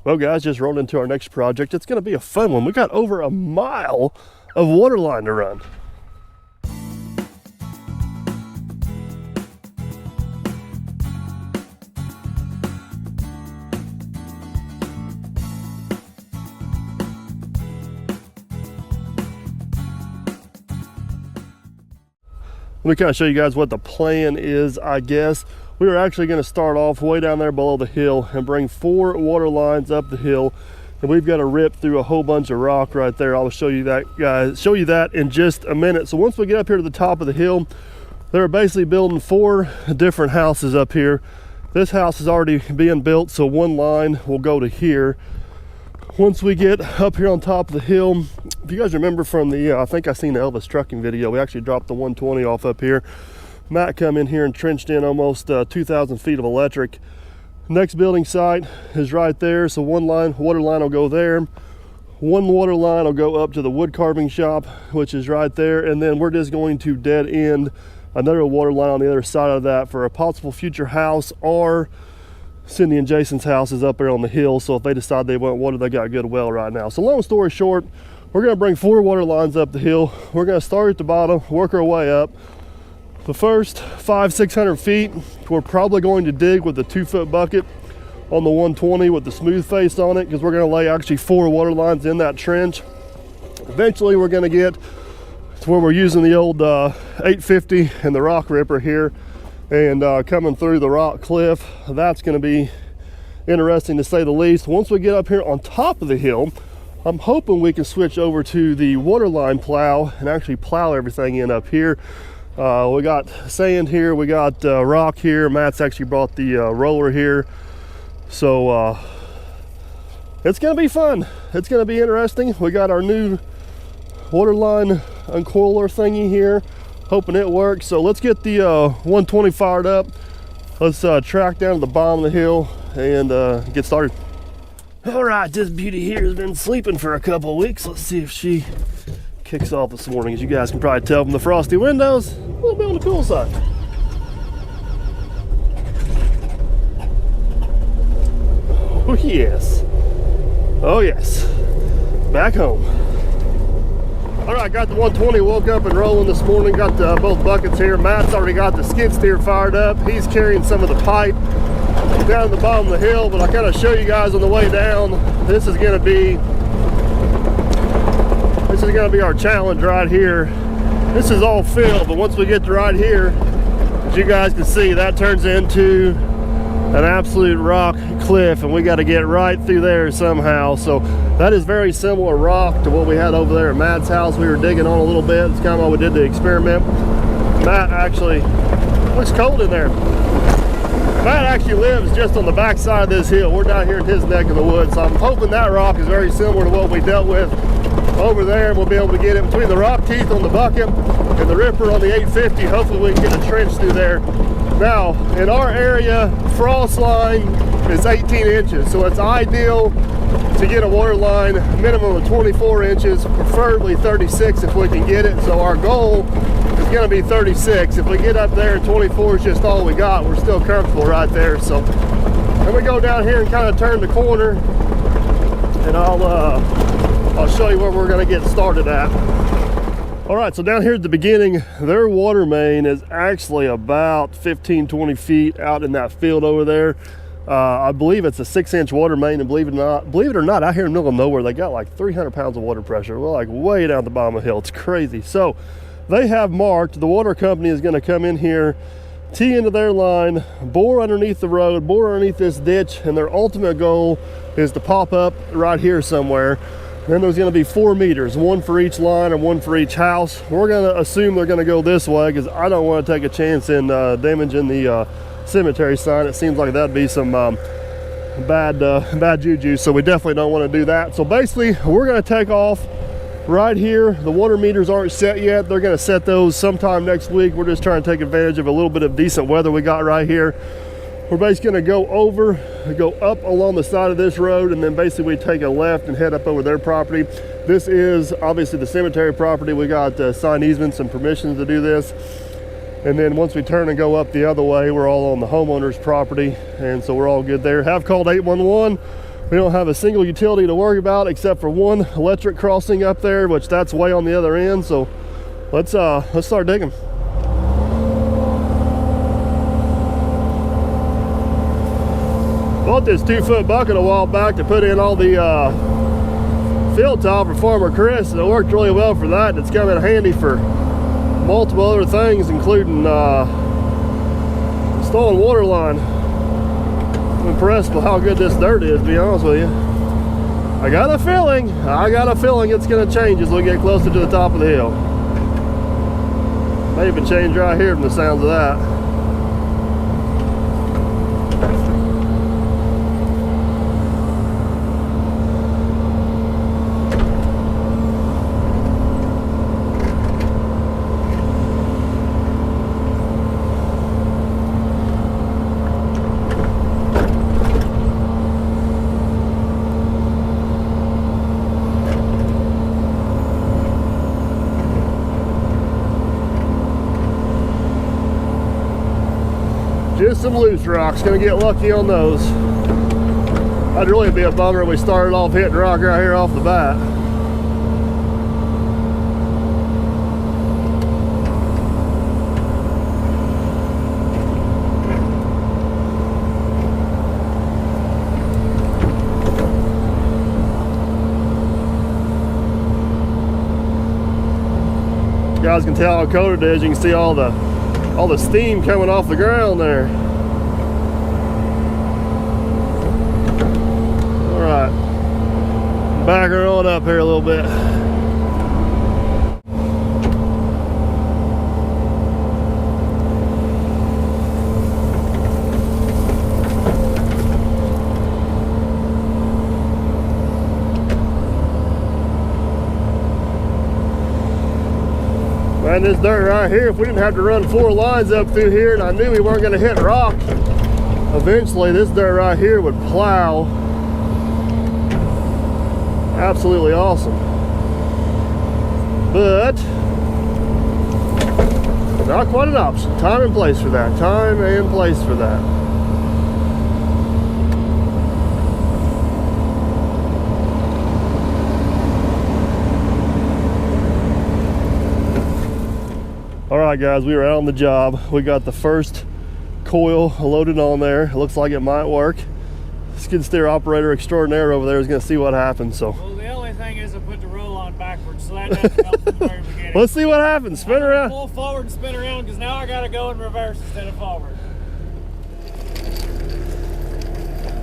Well guys, just rolled into our next project. It's gonna be a fun one. We got over a mile of water line to run. Let me kind of show you guys what the plan is, I guess. We are actually going to start off way down there below the hill and bring 4 water lines up the hill. And we've got to rip through a whole bunch of rock right there. I'll show you that, guys. Show you that in just a minute. So once we get up here to the top of the hill, they're basically building 4 different houses up here. This house is already being built, so one line will go to here. Once we get up here on top of the hill, if you guys remember from the, I think I seen the Elvis trucking video, we actually dropped the 120 off up here. Matt come in here and trenched in almost 2,000 feet of electric. Next building site is right there, so one water line will go there. One water line will go up to the wood carving shop, which is right there, and then we're just going to dead end another water line on the other side of that for a possible future house, or Cindy and Jason's house is up there on the hill, so if they decide they want water, they got a good well right now. So long story short, we're going to bring 4 water lines up the hill. We're going to start at the bottom, work our way up. The first 500-600 feet, we're probably going to dig with the 2-foot bucket on the 120 with the smooth face on it, because we're going to lay actually 4 water lines in that trench. Eventually we're going to get to where we're using the old 850 and the rock ripper here, and coming through the rock cliff. That's going to be interesting to say the least. Once we get up here on top of the hill, I'm hoping we can switch over to the waterline plow and actually plow everything in up here. We got sand here, we got rock here. Matt's actually brought the roller here, so it's gonna be fun. It's gonna be interesting. We got our new waterline uncoiler thingy here, hoping it works. So let's get the 120 fired up. Let's track down to the bottom of the hill and get started. All right, this beauty here has been sleeping for a couple of weeks. Let's see if she kicks off this morning. As you guys can probably tell from the frosty windows, a little bit on the cool side. Oh yes, oh yes, back home. All right, got the 120 woke up and rolling this morning. Got both buckets here. Matt's already got the skid steer fired up. He's carrying some of the pipe down at the bottom of the hill, but I kind of show you guys on the way down. This is going to be our challenge right here. This is all fill, but once we get to right here, as you guys can see, that turns into an absolute rock cliff, and we got to get right through there somehow. So that is very similar rock to what we had over there at Matt's house. We were digging on a little bit. It's kind of why we did the experiment. Matt actually, looks cold in there. Matt actually lives just on the back side of this hill. We're down here in his neck of the woods, so I'm hoping that rock is very similar to what we dealt with over there, and we'll be able to get it between the rock teeth on the bucket and the ripper on the 850. Hopefully we can get a trench through there. Now, in our area, frost line is 18 inches, so it's ideal to get a water line minimum of 24 inches, preferably 36 if we can get it. So our goal is going to be 36. If we get up there and 24 is just all we got, we're still comfortable right there. So then we go down here and kind of turn the corner, and I'll show you where we're going to get started at. All right, so down here at the beginning, their water main is actually about 15-20 feet out in that field over there. I believe it's a 6-inch water main, and believe it or not, out here in the middle of nowhere, they got like 300 pounds of water pressure. We're like way down the bottom of the hill. It's crazy. So they have marked, the water company is going to come in here, tee into their line, bore underneath the road, bore underneath this ditch, and their ultimate goal is to pop up right here somewhere. Then there's going to be 4 meters, one for each line and one for each house. We're going to assume they're going to go this way because I don't want to take a chance in damaging the cemetery sign. It seems like that'd be some bad juju, so we definitely don't want to do that. So basically, we're going to take off right here. The water meters aren't set yet. They're going to set those sometime next week. We're just trying to take advantage of a little bit of decent weather we got right here. We're basically going to go up along the side of this road, and then basically we take a left and head up over their property. This is obviously the cemetery property. We got signed easements and permissions to do this. And then once we turn and go up the other way, we're all on the homeowner's property, and so we're all good there. Have called 811. We don't have a single utility to worry about except for one electric crossing up there, which that's way on the other end. So let's start digging. Bought this 2-foot bucket a while back to put in all the field tile for Farmer Chris, and it worked really well for that. It's come in handy for multiple other things, including installing water line. I'm impressed with how good this dirt is, to be honest with you. I got a feeling it's going to change as we get closer to the top of the hill. May even change right here from the sounds of that. Just some loose rocks, gonna get lucky on those. That'd really be a bummer if we started off hitting rock right here off the bat. You guys can tell how cold it is. You can see all the steam coming off the ground there. All right, back her on up here a little bit. Man, this dirt right here, if we didn't have to run 4 lines up through here and I knew we weren't going to hit rock, eventually this dirt right here would plow. Absolutely awesome. But not quite an option. Time and place for that. Time and place for that. All right, guys, we were out on the job. We got the first coil loaded on there. It looks like it might work. Skid steer operator extraordinaire over there is going to see what happens. So, well, the only thing is I put the roll on backwards, so that doesn't help from the very beginning. Let's see what happens. Spin around. Pull forward and spin around, because now I got to go in reverse instead of forward.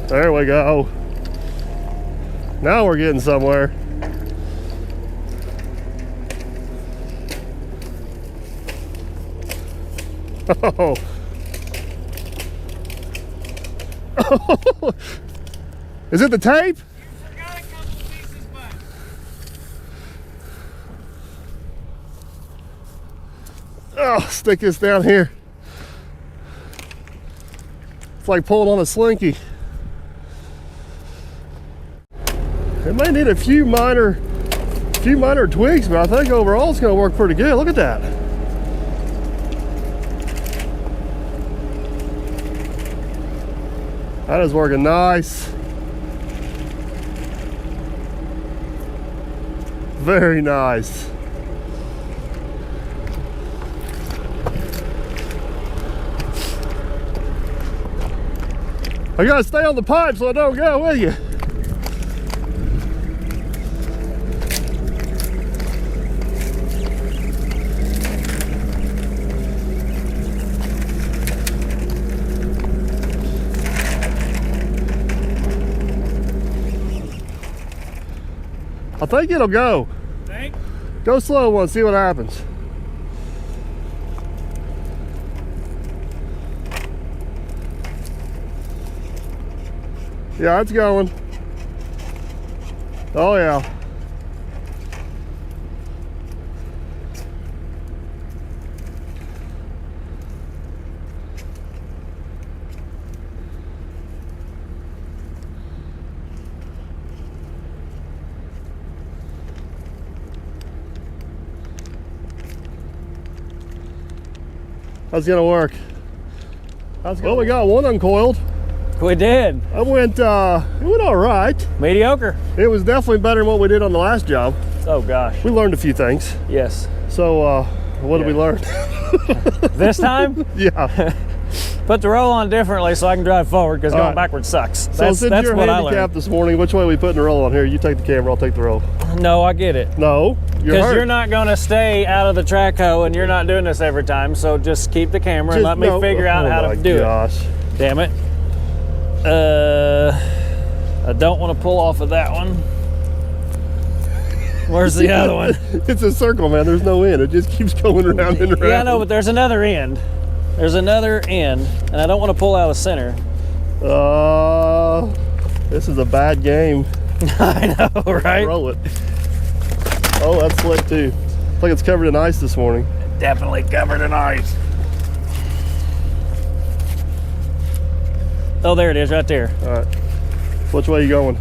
There we go. Now we're getting somewhere. Oh. Oh. Is it the tape? You forgot a couple pieces, but oh, stick this down here. It's like pulling on a slinky. It may need a few minor tweaks, but I think overall it's going to work pretty good. Look at that. That is working nice. Very nice. I gotta stay on the pipe so I don't go with you. I think it'll go. think? Go slow one, see what happens. Yeah, it's going. Oh yeah. That's gonna work. Well, we got one uncoiled. We did. It went all right. Mediocre. It was definitely better than what we did on the last job. Oh gosh. We learned a few things. Yes. So what did we learn? This time? Yeah. Put the roll on differently so I can drive forward because going backwards sucks. So since you're handicapped this morning, which way are we putting the roll on here? You take the camera, I'll take the roll. No, I get it. No, because you're not going to stay out of the track hoe and you're not doing this every time. So just keep the camera and let me figure out how to do it. Damn it. I don't want to pull off of that one. Where's the other one? It's a circle, man. There's no end. It just keeps going around and around. Yeah, I know, but there's another end. There's another end, and I don't want to pull out of the center. This is a bad game. I know, right? Roll it. Oh, that's slick too. Looks like it's covered in ice this morning. Definitely covered in ice. Oh, there it is, right there. All right. Which way are you going?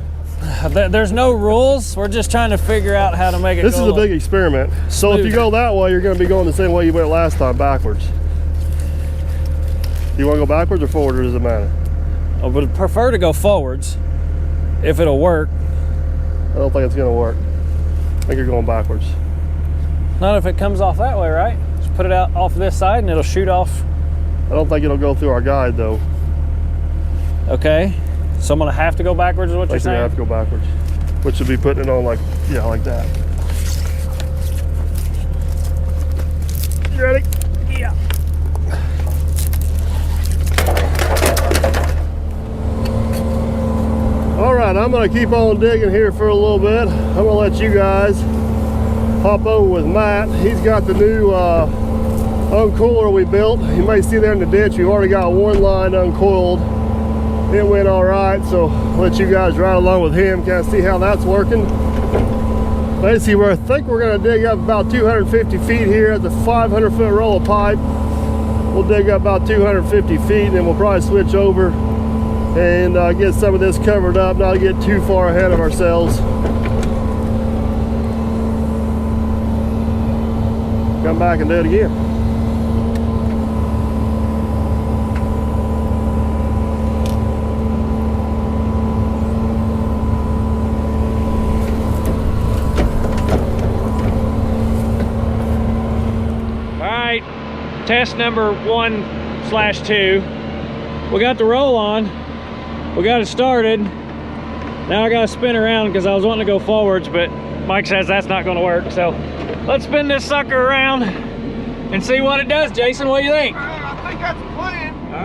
There's no rules. We're just trying to figure out how to make it. This is a big experiment. So if you go that way, you're going to be going the same way you went last time, backwards. You want to go backwards or forward, or does it matter? I would prefer to go forwards if it'll work. I don't think it's going to work. I think you're going backwards. Not if it comes off that way, right? Just put it out off this side and it'll shoot off. I don't think it'll go through our guide though. Okay. So I'm going to have to go backwards is what you're saying? I have to go backwards. Which would be putting it on like, yeah, like that. You ready? Yeah. All right, I'm gonna keep on digging here for a little bit. I'm gonna let you guys hop over with Matt. He's got the new uncooler we built. You may see there in the ditch, we've already got one line uncoiled. It went all right, so I'll let you guys ride along with him, kind of see how that's working. Basically, I think we're gonna dig up about 250 feet here at the 500-foot roll of pipe. We'll dig up about 250 feet, and then we'll probably switch over and get some of this covered up, not get too far ahead of ourselves. Come back and do it again. All right, test number 1/2. We got the roll on. We got it started. Now I got to spin around because I was wanting to go forwards, but Mike says that's not going to work. So let's spin this sucker around and see what it does. Jason, what do you think? I think that's the plan. All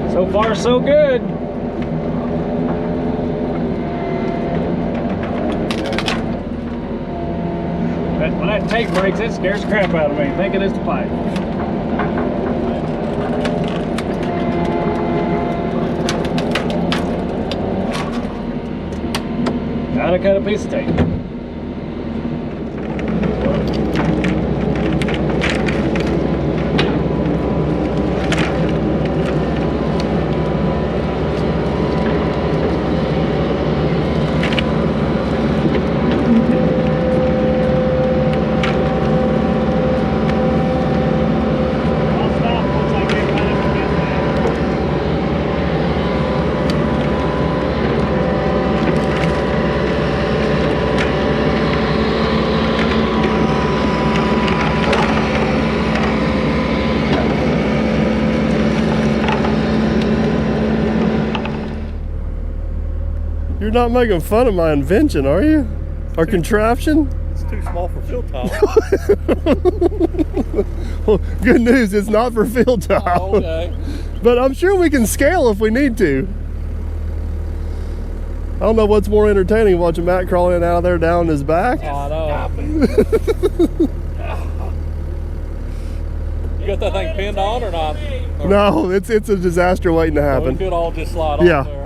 right. So far, so good. When that tape breaks, it scares the crap out of me, thinking it's the pipe. Gotta cut a piece of tape. You're not making fun of my invention, are you? Our contraption? It's too small for field tile. Well, good news, it's not for field tile. Oh, okay. But I'm sure we can scale if we need to. I don't know what's more entertaining, watching Matt crawling out of there down his back. Oh, I know. You got that thing pinned on or not? Or No, it's a disaster waiting to we happen. could all just slide Yeah. off there.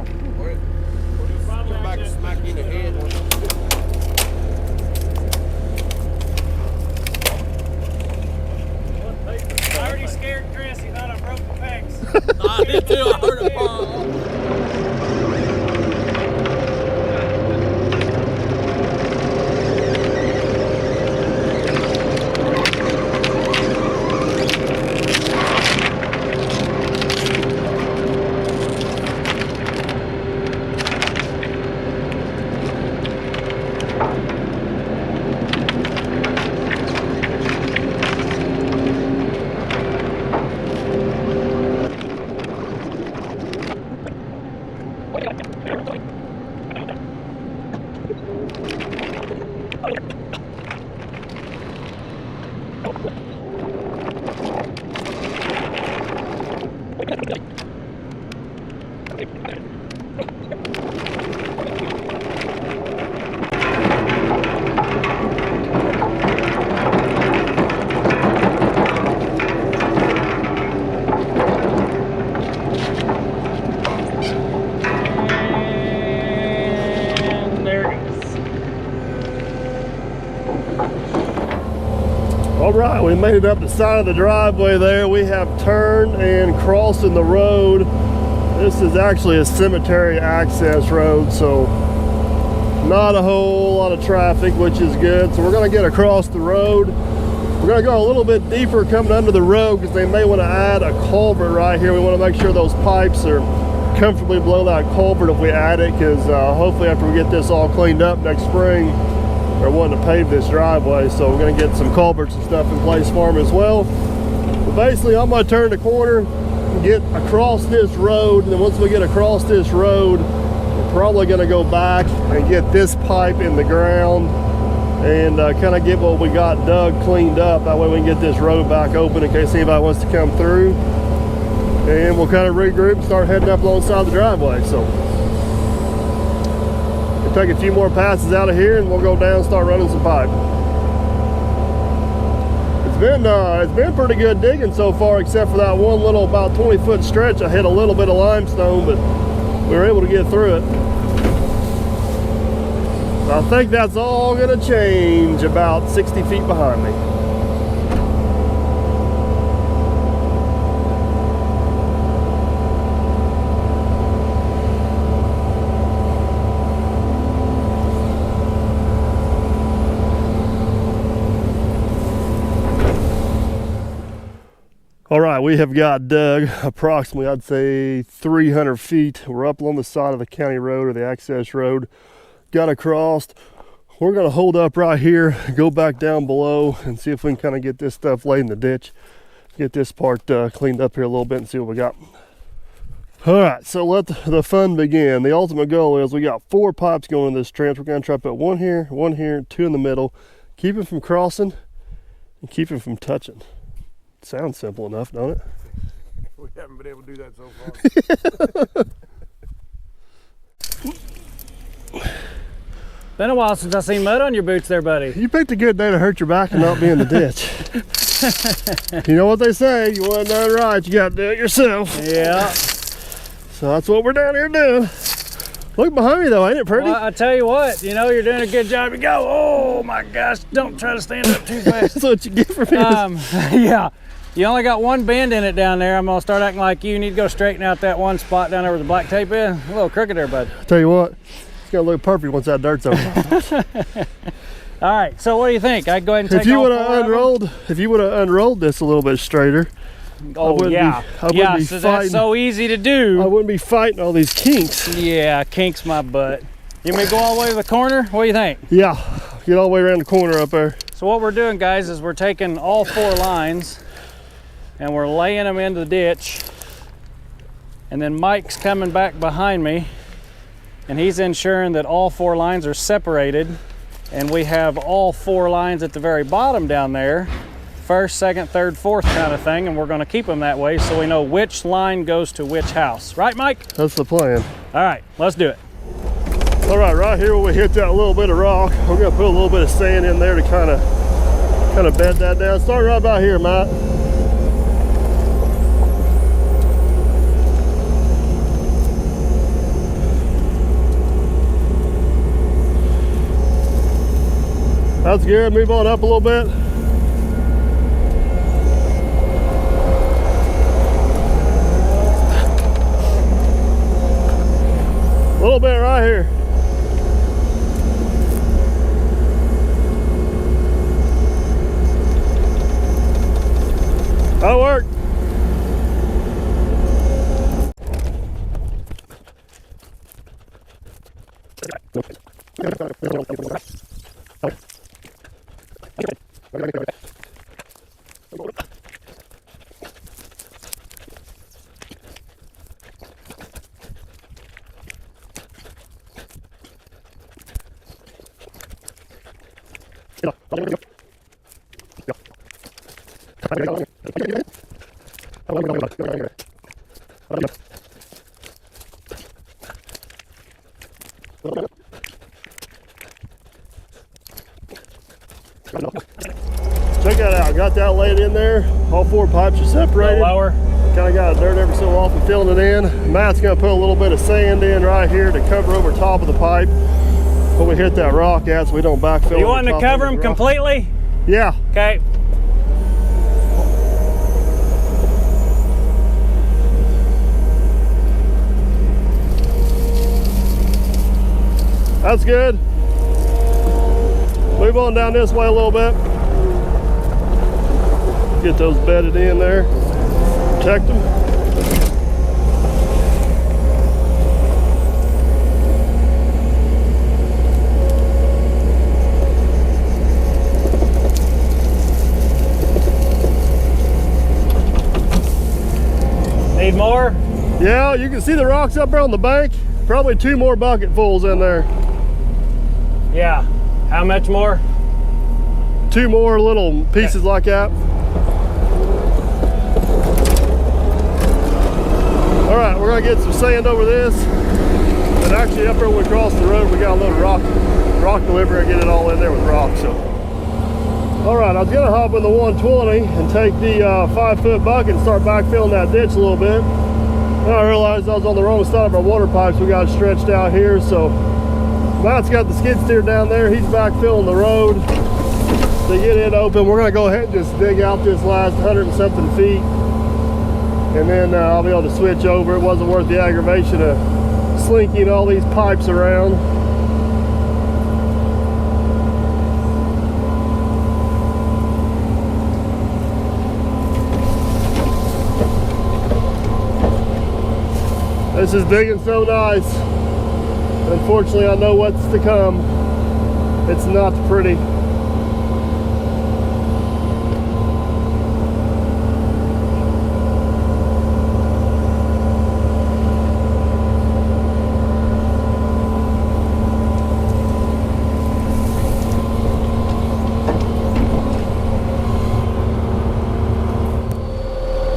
I already scared Chris, he thought I broke the pegs. I did too, I heard it fall. right, we made it up the side of the driveway there. We have turned and crossing the road. This is actually a cemetery access road, so not a whole lot of traffic, which is good. So we're gonna get across the road. We're gonna go a little bit deeper coming under the road because they may want to add a culvert right here. We want to make sure those pipes are comfortably below that culvert if we add it, because hopefully after we get this all cleaned up next spring, they're wanting to pave this driveway. So we're gonna get some culverts and stuff in place for them as well. But basically I'm gonna turn the corner and get across this road, and then once we get across this road, we're probably gonna go back and get this pipe in the ground and kind of get what we got dug cleaned up. That way we can get this road back open in case anybody wants to come through. And we'll kind of regroup and start heading up alongside the driveway. So we'll take a few more passes out of here and we'll go down and start running some pipe. It's been pretty good digging so far, except for that one little about 20-foot stretch. I hit a little bit of limestone, but we were able to get through it. I think that's all gonna change about 60 feet behind me. All right, we have got dug approximately, I'd say 300 feet. We're up along the side of the county road or the access road. Got across. We're gonna hold up right here, go back down below and see if we can kind of get this stuff laid in the ditch. Get this part cleaned up here a little bit and see what we got. All right, so let the fun begin. The ultimate goal is we got 4 pipes going in this trench. We're gonna try to put 1 here, 2 in the middle. Keep it from crossing and keep it from touching. Sounds simple enough, don't it? We haven't been able to do that so far. Been a while since I seen mud on your boots there, buddy. You picked a good day to hurt your back and not be in the ditch. You know what they say, you want to do it right, you got to do it yourself. Yeah. So that's what we're down here doing. Look behind me though, ain't it pretty? Well, I tell you what, you know you're doing a good job. You go, oh my gosh, don't try to stand up too fast. That's what you get from this. Yeah. You only got one bend in it down there. I'm gonna start acting like you need to go straighten out that one spot down there where the black tape is. A little crooked there, bud. Tell you what, it's gonna look perfect once that dirt's over. All right, so what do you think? I'd go ahead and take If you all would have unrolled this a little bit straighter, oh yeah, so that's so easy to do. I wouldn't be fighting all these kinks. Yeah, kinks my butt. You want me to go all the way to the corner? What do you think? Yeah, get all the way around the corner up there. So what we're doing, guys, is we're taking all 4 lines and we're laying them into the ditch. And then Mike's coming back behind me and he's ensuring that all 4 lines are separated. And we have all 4 lines at the very bottom down there. 1st, 2nd, 3rd, 4th kind of thing, and we're going to keep them that way so we know which line goes to which house. Right, Mike? That's the plan. All right, let's do it. All right here when we hit that little bit of rock, we're going to put a little bit of sand in there to kind of bed that down. Start right about here, Matt. That's good. Move on up a little bit. A little bit right here. That'll work. Check that out. Got that laid in there. All 4 pipes are separated. Lower. Kind of got dirt every so often filling it in. Matt's going to put a little bit of sand in right here to cover over top of the pipe when we hit that rock at, so we don't backfill. You want to cover them completely? Yeah. Okay. That's good. Move on down this way a little bit. Get those bedded in there. Protect them. Need more? Yeah, you can see the rocks up there on the bank. Probably 2 more bucketfuls in there. Yeah. How much more? 2 more little pieces like that. All right, we're gonna get some sand over this. And actually up there when we cross the road, we got a little rock delivery and get it all in there with rock. So, all right, I was gonna hop in the 120 and take the 5-foot bucket and start backfilling that ditch a little bit. Then I realized I was on the wrong side of our water pipes. We got it stretched out here. So Matt's got the skid steer down there. He's backfilling the road to get it open. We're gonna go ahead and just dig out this last 100 and something feet. And then I'll be able to switch over. It wasn't worth the aggravation of slinking all these pipes around. This is digging so nice. Unfortunately, I know what's to come. It's not pretty.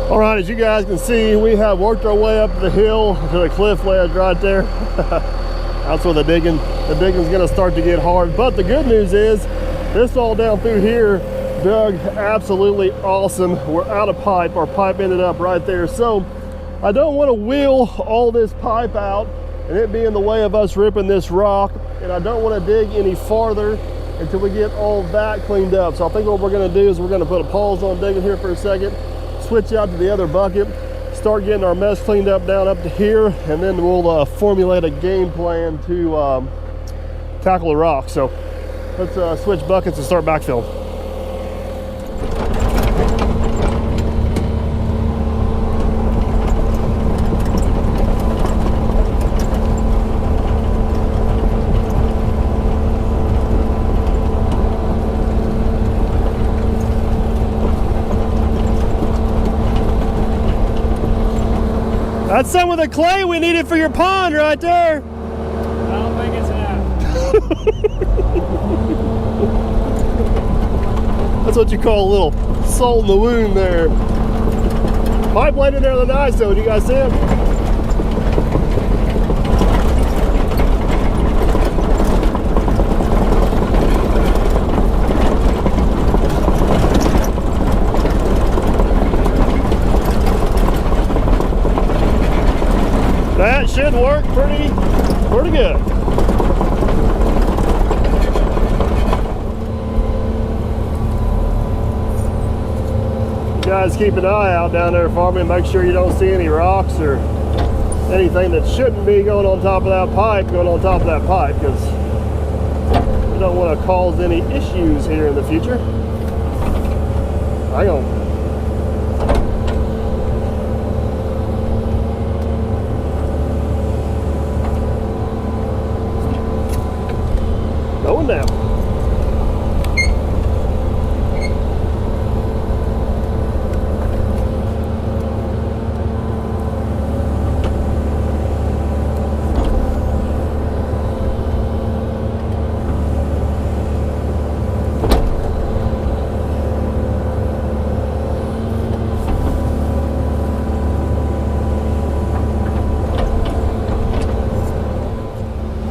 All right, as you guys can see, we have worked our way up the hill to the cliff ledge right there. That's where the digging's gonna start to get hard. But the good news is, this all down through here dug absolutely awesome. We're out of pipe. Our pipe ended up right there. So I don't want to wheel all this pipe out and it be in the way of us ripping this rock. And I don't want to dig any farther until we get all that cleaned up. So I think what we're gonna do is we're gonna put a pause on digging here for a second, switch out to the other bucket, start getting our mess cleaned up down up to here, and then we'll formulate a game plan to tackle the rock. So let's switch buckets and start backfill. That's some of the clay we needed for your pond right there. I don't think it's enough. That's what you call a little salt in the wound there. Pipe laid in there the nice though. Do you guys see it? That should work pretty good. You guys keep an eye out down there for me and make sure you don't see any rocks or anything that shouldn't be going on top of that pipe because we don't want to cause any issues here in the future. Hang on. Going down.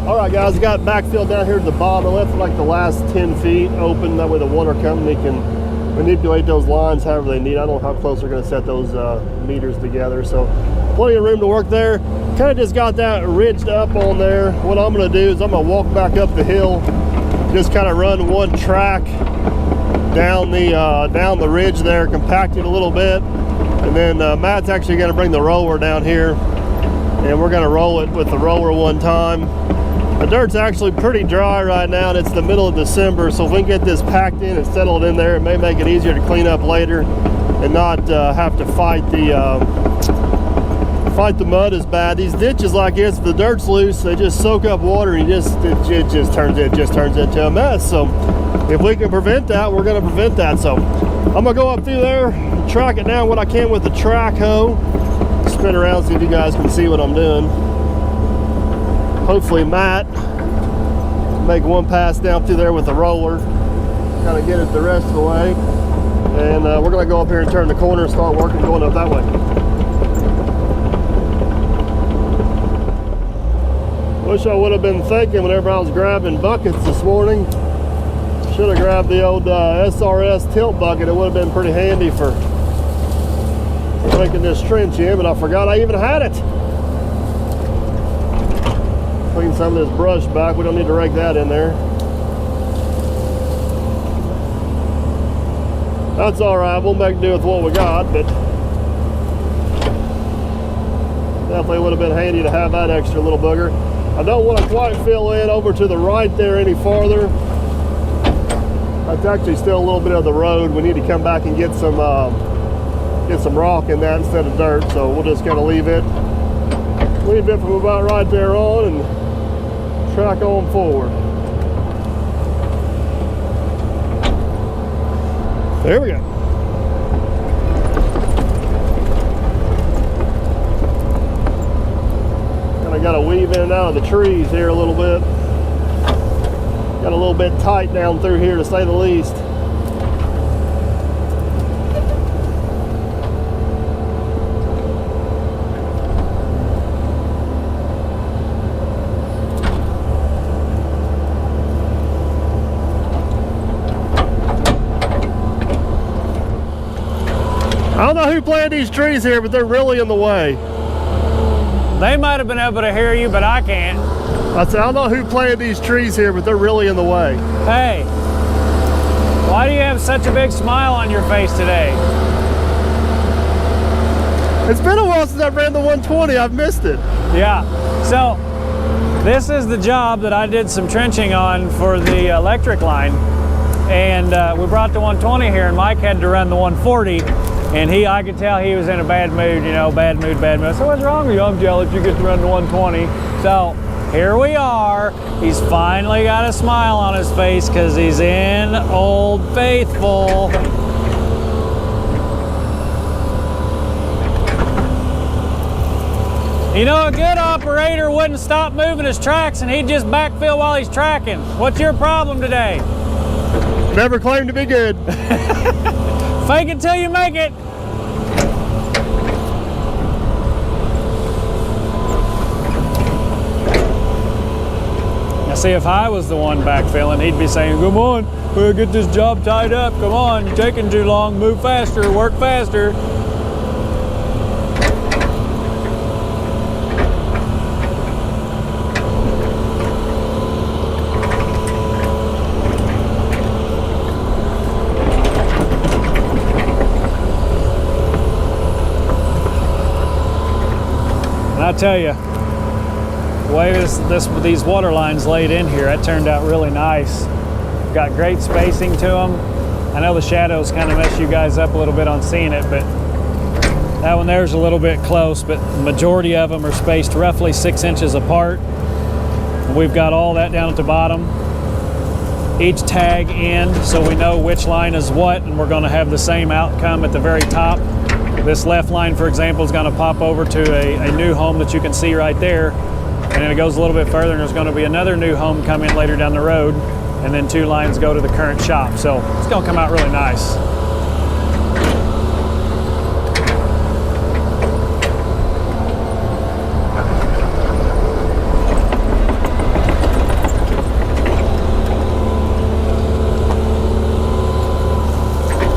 Alright guys, I got backfill down here to the bottom. I left like the last 10 feet open. That way the water company can manipulate those lines however they need. I don't know how close they're going to set those meters together. So plenty of room to work there. Kind of just got that ridged up on there. What I'm going to do is I'm going to walk back up the hill. Just kind of run one track down the ridge there, compact it a little bit. And then Matt's actually going to bring the roller down here. And we're going to roll it with the roller one time. The dirt's actually pretty dry right now, and it's the middle of December, so if we can get this packed in and settled in there, it may make it easier to clean up later and not have to fight the mud as bad. These ditches like this, if the dirt's loose, they just soak up water and it just turns into a mess. So if we can prevent that, we're going to prevent that. So I'm going to go up through there, track it down what I can with the track hoe, spin around, see if you guys can see what I'm doing. Hopefully Matt make one pass down through there with the roller, kind of get it the rest of the way, and we're going to go up here and turn the corner and start working going up that way. Wish I would have been thinking whenever I was grabbing buckets this morning. Should have grabbed the old SRS tilt bucket. It would have been pretty handy for making this trench in, but I forgot I even had it. Clean some of this brush back. We don't need to rake that in there. That's all right. We'll make do with what we got, but definitely would have been handy to have that extra little booger. I don't want to quite fill in over to the right there any farther. That's actually still a little bit of the road. We need to come back and get some rock in that instead of dirt. So we'll just kind of leave it from about right there on and track on forward. There we go. Kind of got to weave in and out of the trees here a little bit. Got a little bit tight down through here to say the least. I don't know who planted these trees here, but they're really in the way. They might have been able to hear you, but I can't. I said, I don't know who planted these trees here, but they're really in the way. Hey, why do you have such a big smile on your face today? It's been a while since I ran the 120. I've missed it. Yeah, so this is the job that I did some trenching on for the electric line. And we brought the 120 here, and Mike had to run the 140. And I could tell he was in a bad mood, you know, bad mood. I said, what's wrong with you? I'm jealous you get to run the 120. So here we are. He's finally got a smile on his face because he's in Old Faithful. You know, a good operator wouldn't stop moving his tracks and he'd just backfill while he's tracking. What's your problem today? Never claimed to be good. Fake it till you make it. Now see, if I was the one backfilling, he'd be saying, come on, we'll get this job tied up. Come on, you're taking too long. Move faster, work faster. I tell you, the way these water lines laid in here, that turned out really nice. Got great spacing to them. I know the shadows kind of mess you guys up a little bit on seeing it, but that one there's a little bit close, but the majority of them are spaced roughly 6 inches apart. We've got all that down at the bottom. Each tag end, so we know which line is what, and we're going to have the same outcome at the very top. This left line, for example, is going to pop over to a new home that you can see right there. And then it goes a little bit further and there's going to be another new home come in later down the road. And then 2 lines go to the current shop. So it's going to come out really nice.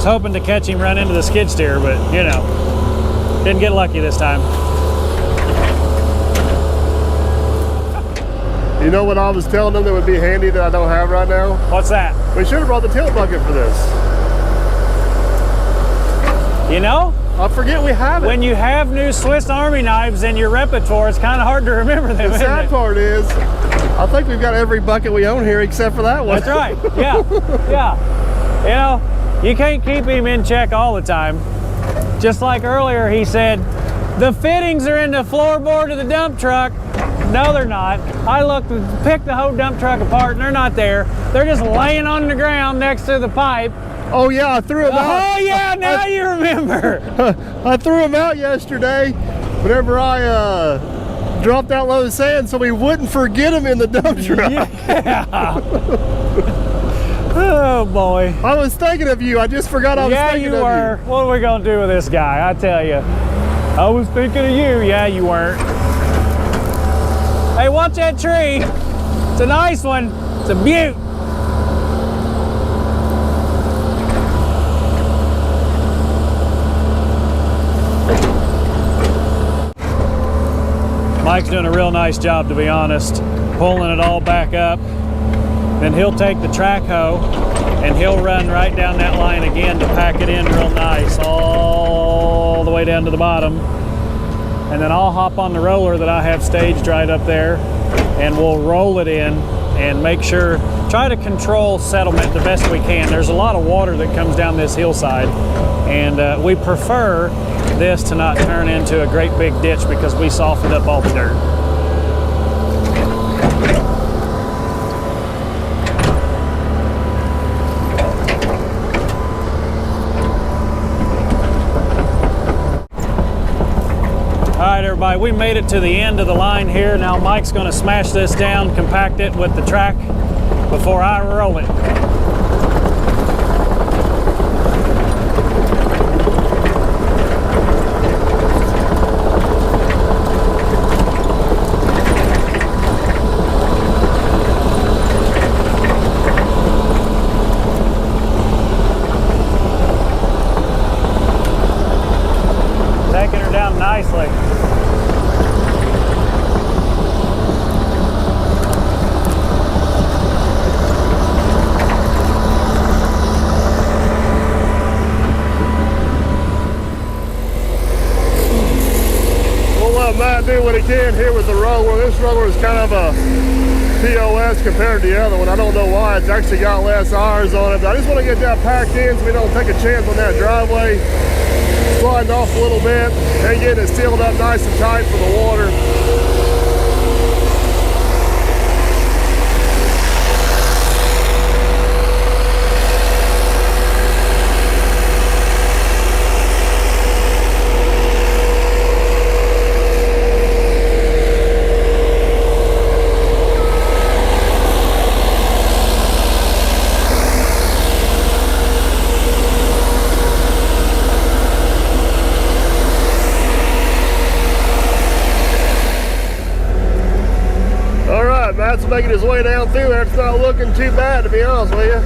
Hoping to catch him run into the skid steer, but you know, didn't get lucky this time. You know what I was telling them that would be handy that I don't have right now? What's that? We should have brought the tilt bucket for this. You know, I forget we have it. When you have new Swiss Army knives in your repertoire, it's kind of hard to remember them. The sad part is, I think we've got every bucket we own here except for that one. That's right. Yeah, yeah. You know, you can't keep him in check all the time. Just like earlier, he said, the fittings are in the floorboard of the dump truck. No, they're not. I looked, picked the whole dump truck apart, and they're not there. They're just laying on the ground next to the pipe. Oh yeah, I threw them out. Oh yeah, now you remember. I threw them out yesterday whenever I dropped that load of sand so we wouldn't forget them in the dump truck. Yeah. Oh boy. I was thinking of you. I just forgot I was thinking of you. Yeah, you were. What are we gonna do with this guy? I tell you. I was thinking of you. Yeah, you weren't. Hey, watch that tree. It's a nice one. It's a beaut. Mike's doing a real nice job, to be honest, pulling it all back up. Then he'll take the track hoe and he'll run right down that line again to pack it in real nice, all the way down to the bottom. And then I'll hop on the roller that I have staged right up there, and we'll roll it in and make sure, try to control settlement the best we can. There's a lot of water that comes down this hillside, and we prefer this to not turn into a great big ditch because we softened up all the dirt. All right, everybody, we made it to the end of the line here. Now Mike's gonna smash this down, compact it with the track before I roll it. Taking her down nicely. Matt do what he can here with the roller. This roller is kind of a POS compared to the other one. I don't know why. It's actually got less hours on it, but I just want to get that packed in so we don't take a chance on that driveway sliding off a little bit and getting it sealed up nice and tight for the water. Matt's making his way down through there. It's not looking too bad, to be honest with you.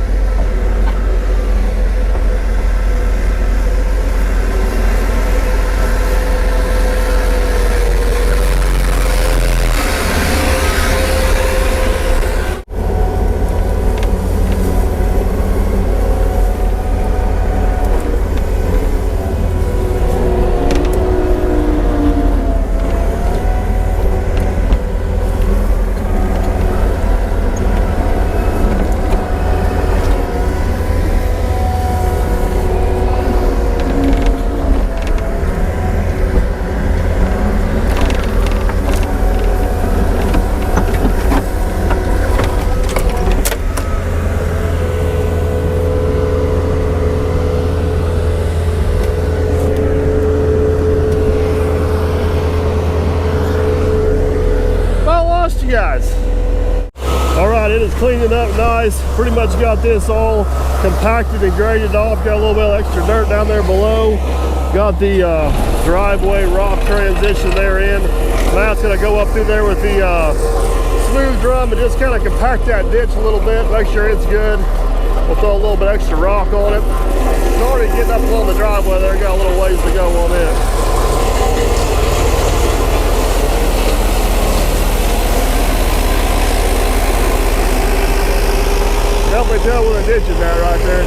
Guys, all right, it is cleaning up nice. Pretty much got this all compacted and graded off. Got a little bit of extra dirt down there below. Got the driveway rock transition there in. Matt's gonna go up through there with the smooth drum and just kind of compact that ditch a little bit, make sure it's good. We'll throw a little bit extra rock on it. It's already getting up along the driveway there. Got a little ways to go on it. Definitely tell where the ditch is at right there.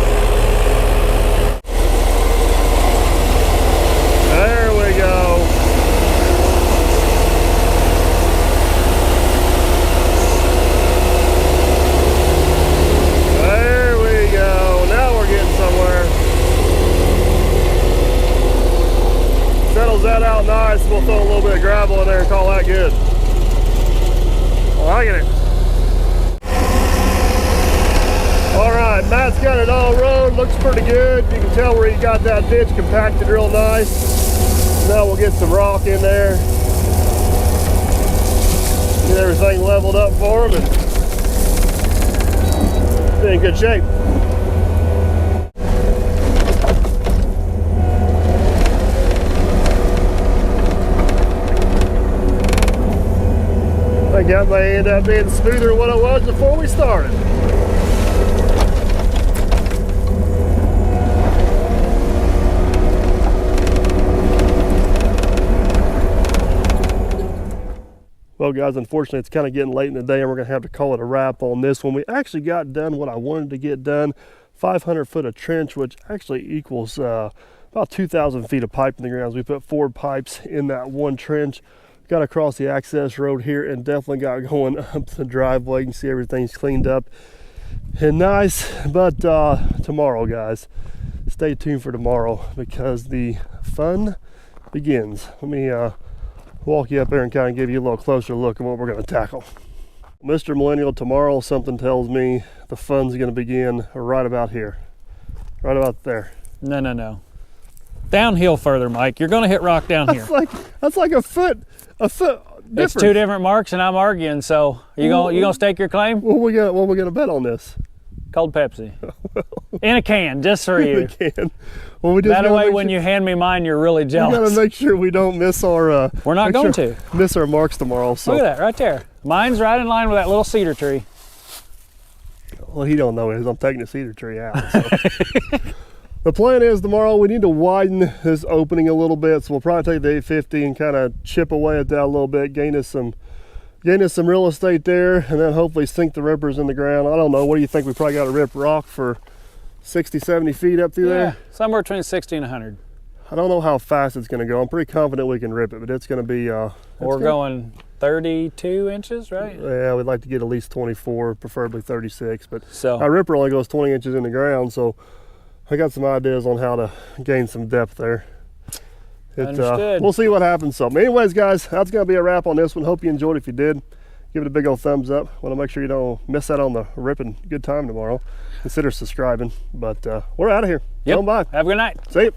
There we go. levels that out nice. We'll throw a little bit of gravel in there and call that good. I like it. All right, Matt's got it all rode. Looks pretty good. You can tell where he got that ditch compacted real nice. Now we'll get some rock in there. Get everything leveled up for him and be in good shape. I think that may end up being smoother than what it was before we started. Well guys, unfortunately it's kind of getting late in the day and we're going to have to call it a wrap on this one. We actually got done what I wanted to get done. 500 foot of trench, which actually equals about 2,000 feet of pipe in the ground. We put 4 pipes in that one trench. Got across the access road here and definitely got going up the driveway. You can see everything's cleaned up and nice. But tomorrow guys, stay tuned for tomorrow because the fun begins. Let me walk you up there and kind of give you a little closer look at what we're going to tackle. Mr. Millennial, tomorrow something tells me the fun's going to begin right about here, right about there. No. Downhill further, Mike. You're going to hit rock down here. That's like a foot difference. It's 2 different marks and I'm arguing, so you gonna stake your claim? What we gonna bet on this? Cold Pepsi. In a can, just for you. In a can. Well, we just that way when you hand me mine, you're really jealous. We gotta make sure we don't miss our we're not going to miss our marks tomorrow. So look at that right there. Mine's right in line with that little cedar tree. Well, he don't know it. I'm taking the cedar tree out. So. The plan is tomorrow we need to widen this opening a little bit, so we'll probably take the 850 and kind of chip away at that a little bit, gain us some real estate there, and then hopefully sink the rippers in the ground. I don't know, what do you think? We probably got to rip rock for 60, 70 feet up through there? Somewhere between 60 and 100. I don't know how fast it's going to go. I'm pretty confident we can rip it, but it's going to be... we're going 32 inches, right? Yeah, we'd like to get at least 24, preferably 36, but so our ripper only goes 20 inches in the ground, so I got some ideas on how to gain some depth there. Understood. We'll see what happens. So anyways guys, that's going to be a wrap on this one. Hope you enjoyed. If you did, give it a big old thumbs up. Want to make sure you don't miss out on the ripping good time tomorrow. Consider subscribing. But we're out of here. Yep. Bye. Have a good night. See you.